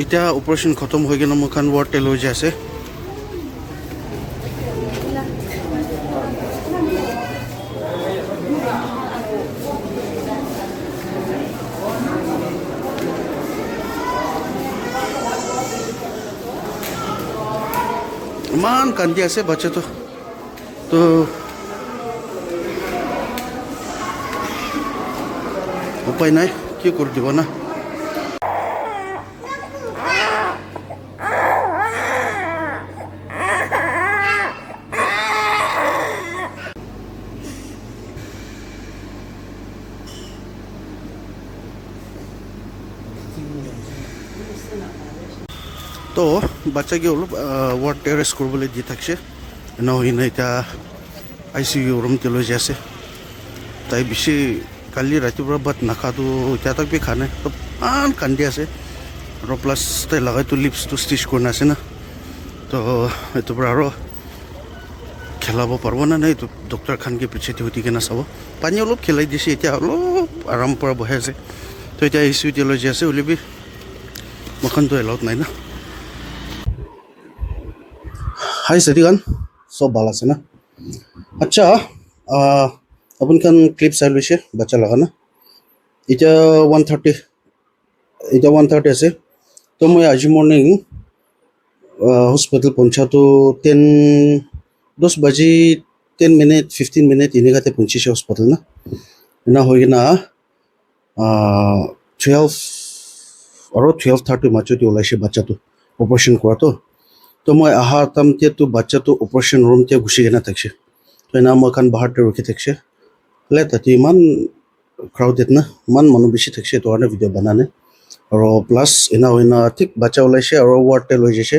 এতিয়া অপাৰেশ্যন খতম হৈ কিনে মোক ৱাৰ্ডতে লৈ যাই আছে ইমান কান্দি আছে বাচ্চাটো তো উপায় নাই কি কৰি দিব না তো বাচ্চাকে অলপ ৱাৰ্ড ৰেষ্ট কৰিবলৈ দি থাকছে নহয় এতিয়া ICU ৰুমতে লৈ যাই আছে তাই বেছি কালি ৰাতিপুৱা ভাত নাখাটো এতিয়া তাক বি খা নাই তো ইমান কান্দি আছে আৰু প্লাছ তাই লগাইতো লিপছটো ষ্টিচ কৰি আছে না তো এইটোৰ পৰা আৰু খেলাব পাৰিব না নাই এইটো ডক্টৰ খানকে পিছেতে উঠি কিনে চাব পানী অলপ খেলাই দিছে এতিয়া অলপ আৰাম পৰা বহাই আছে তো এতিয়া ICUতে লৈ যাই আছে ওলিবি মখনটো এলাউড নাই না হাই সদিগান সব ভালো আছে না আচ্ছা আপনি খান ক্লিপ চাই লৈছে বাচ্চা লগা না এটা 1:30 এটা 1:30 আছে তো মই আজি মৰ্নিং হস্পিটেল পৌঁছাতো 10 বাজি 10 মিনিট 15 মিনিট এনেকাতে পৌঁছিছে হস্পিটেল না এনা হৈ কিনা 12 আৰু 12:30 মাজতে ওলাইছে বাচ্চাটো অপাৰেশ্যন কৰাটো তো মই আহাৰ টাইমতেতো বাচ্চাটো অপাৰেশ্যন ৰুমতে গুচি কিনে থাকছে তো এনা মই খান বাহাৰতে ৰখি থাকছে তাতে ইমান ক্ৰাউডেড না ইমান মানুহ বেছি থাকছে তো কাৰণে ভিডিঅ' বনানে আৰু প্লাছ এনা হৈ না ঠিক বাচ্চা ওলাইছে আৰু ৱাৰ্ডতে লৈ যাইছে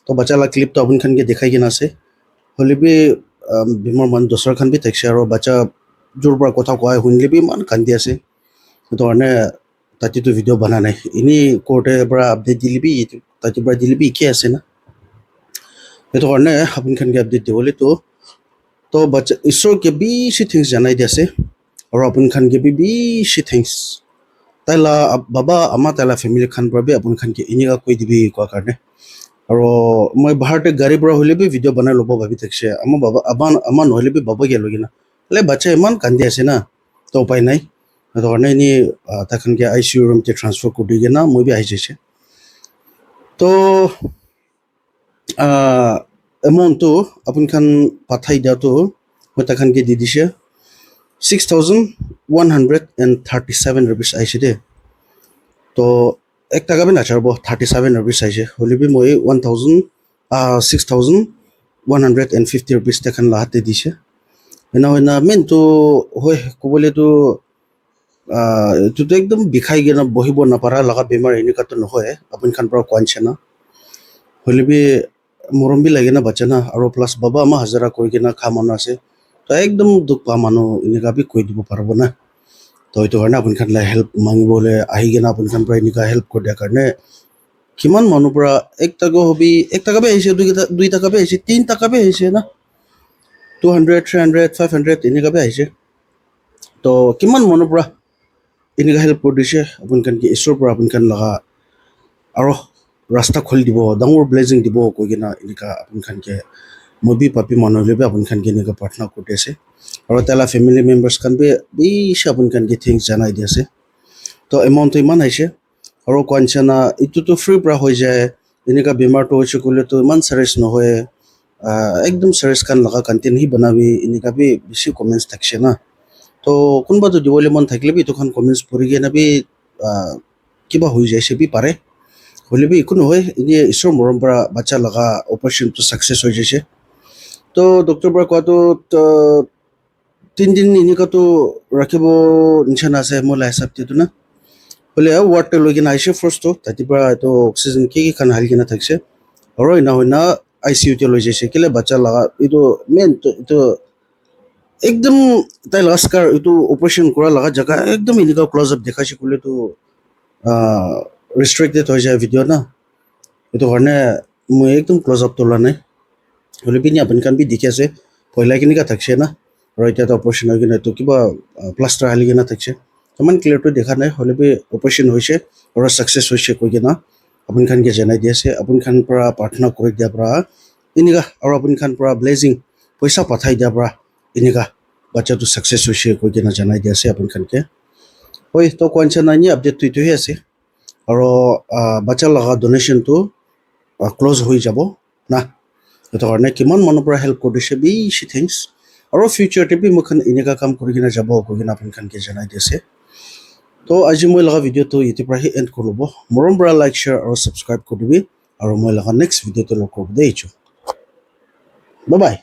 তো বাচ্চালা ক্লিপটো আপুনি খানকে দেখাই কিনে আছে হ'লে বি বেমাৰ মানুহ দছৰ খান বি থাকছে আৰু বাচ্চা যোৰ পৰা কথা কোৱা শুনিলে বি ইমান কান্দি আছে তো কাৰণে তাতেতো ভিডিঅ' বনা নাই এনেই কোৰ্টে পৰা আপডেট দিলে বি তাতে পৰা দিলে বি একে আছে না সেইটো কাৰণে আপুনি খানকে আপডেট দিবলৈ তো বাচ্চা ঈশ্বৰকে বেছি থিংছ জনাই দি আছে আৰু আপুনি খানকে বেছি থিংছ তাইলা বাবা আমাৰ তাইলা ফেমিলি খান পৰা বি আপুনি খানকে এনেকুৱা কৈ দিবি কোৱা কাৰণে আৰু মই বাহাৰতে গাড়ীৰ পৰা হ'লে বি ভিডিঅ' বনাই ল'ব ভাবি থাকছে আমাৰ বাবা আমাৰ নহ'লে বি বাবা গেলো কিনা বাচ্চা ইমান কান্দি আছে না তো উপায় নাই সেইটো কাৰণে এনেই তাইখানকে ICU ৰুমতে ট্ৰান্সফাৰ কৰি দি কিনা মই বি আহি যাইছে তো এমাউণ্টটো আপুনি খান পঠাই দিয়াটো মই তাইখানকে দি দিছে 6,137 rupees আহিছে দেই তো 1 টাকা বি নাচাব 37 rupees আহিছে হ'লে বি মই 6,150 rupees তাইখান লাহাতে দিছে এনা হয় না মেইনটো হয় ক'বলৈতো এইটোতো একদম বিষাই কিনে বহিব নাপাৰা লগা বেমাৰ এনেকুৱাতো নহয় আপুনি খান পৰা কোৱা নিচিনা হ'লে বি মৰম বি লাগে না বাচ্চা না আৰু প্লাছ বাবা আমাৰ হাজাৰা কৰি কিনে খা মানুহ আছে তো একদম দুখ পা মানুহ এনেকুৱা বি কৈ দিব পাৰিব না তো সেইটো কাৰণে আপুনি খান হেল্প মাগিবলৈ আহি কিনে আপুনি খান পৰা এনেকুৱা হেল্প কৰি দিয়াৰ কাৰণে কিমান মানুহ পৰা 1 টাকা বি আহিছে 2 টাকা বি আহিছে 3 টাকা বি আহিছে না 200 300 500 এনেকুৱা বি আহিছে তো কিমান মানুহ পৰা এনেকুৱা হেল্প কৰি দিছে আপুনি খানকে ঈশ্বৰৰ পৰা আপুনি খান লগা আৰু ৰাস্তা খুলি দিব ডাঙৰ ব্লেজিং দিব কৈ কিনে এনেকুৱা আপুনি খানকে মই বি পাপি মানুহলৈ বি আপুনি খানকে এনেকুৱা প্ৰাৰ্থনা কৰি আছে আৰু তাইলা ফেমিলি মেম্বাৰ্ছ খান বি বেছি আপুনি খানকে থিংছ জনাই দি আছে তো এমাউণ্টটো ইমান আহিছে আৰু কোৱা নিচিনা এইটোতো ফ্ৰীৰ পৰা হৈ যায় এনেকুৱা বেমাৰটো হৈছে ক'লেতো ইমান চাৰিয়াছ নহয় একদম চাৰিয়াছ খান লগা কণ্টেণ্ট সি বনাবি এনেকুৱা বি বেছি কমেণ্টছ থাকছে না তো কোনোবাটো দিবলৈ মন থাকিলে বি এইটোখন কমেণ্টছ পঢ়ি কিনে বি কিবা হৈ যাইছে বি পাৰে হ'লে বি একো নহয় এনেই ঈশ্বৰৰ মৰম পৰা বাচ্চা লগা অপাৰেশ্যনটো ছাকচেছ হৈ যাইছে তো ডক্টৰ পৰা কোৱাটো 3 দিন এনেকুৱাতো ৰাখিব নিচিনা আছে মোৰ হিচাপটো না হ'লে ৱাৰ্ডতে লৈ কিনে আহিছে ফাৰ্ষ্টটো তাতে পৰা এইটো অক্সিজেন কি খান হালি কিনে থাকছে আৰু এনা হৈ না ICUতে লৈ যাইছে কেলে বাচ্চা লগা এইটো মেইন এইটো একদম তাই লাস্কাৰ এইটো অপাৰেশ্যন কৰা লগা জেগা একদম এনেকুৱা ক্লজ আপ দেখাইছে ক'লেতো ৰেষ্ট্ৰিক্টেড হৈ যায় ভিডিঅ' না সেইটো কাৰণে মই একদম ক্লজ আপ তোলা নাই হ'লে পিনি আপুনি খান বি দেখি আছে পহিলা কেনেকুৱা থাকছে না আৰু এতিয়া অপাৰেশ্যন হৈ কিনে এইটো কিবা প্লাষ্টাৰ হালি কিনে থাকছে ইমান ক্লিয়াৰটো দেখা নাই হ'লে বি অপাৰেশ্যন হৈছে আৰু ছাকচেছ হৈছে কৈ কিনে আপুনি খানকে জনাই দি আছে আপুনি খান পৰা প্ৰাৰ্থনা কৰি দিয়াৰ পৰা এনেকা আৰু আপুনি খান পৰা ব্লেজিং পইচা পঠাই দিয়াৰ পৰা এনেকা বাচ্চাটো ছাকচেছ হৈছে কৈ কিনে জনাই দি আছে আপুনি খানকে হয় তো কোৱাঞ্চা নাইনি আপডেটটো এইটোহে আছে আৰু বাচ্চা লগা ডনেশ্যনটো ক্ল'জ হৈ যাব না সেইটো কাৰণে কিমান মানুহৰ পৰা হেল্প কৰি দিছে বেছি থেংকছ আৰু ফিউচাৰতে বি মই এনেকা কাম কৰি কিনে যাব কৈ কিনে আপুনি খানকে জনাই দি আছে তো আজি মই লগা ভিডিঅ'টো ইয়াৰ পৰাহে এণ্ড কৰি ল'ব মৰম পৰা লাইক শ্বেয়াৰ আৰু ছাবস্ক্ৰাইব কৰি দিবি আৰু মই লগা নেক্সট ভিডিঅ'টো লগ কৰিব দেই বাই বাই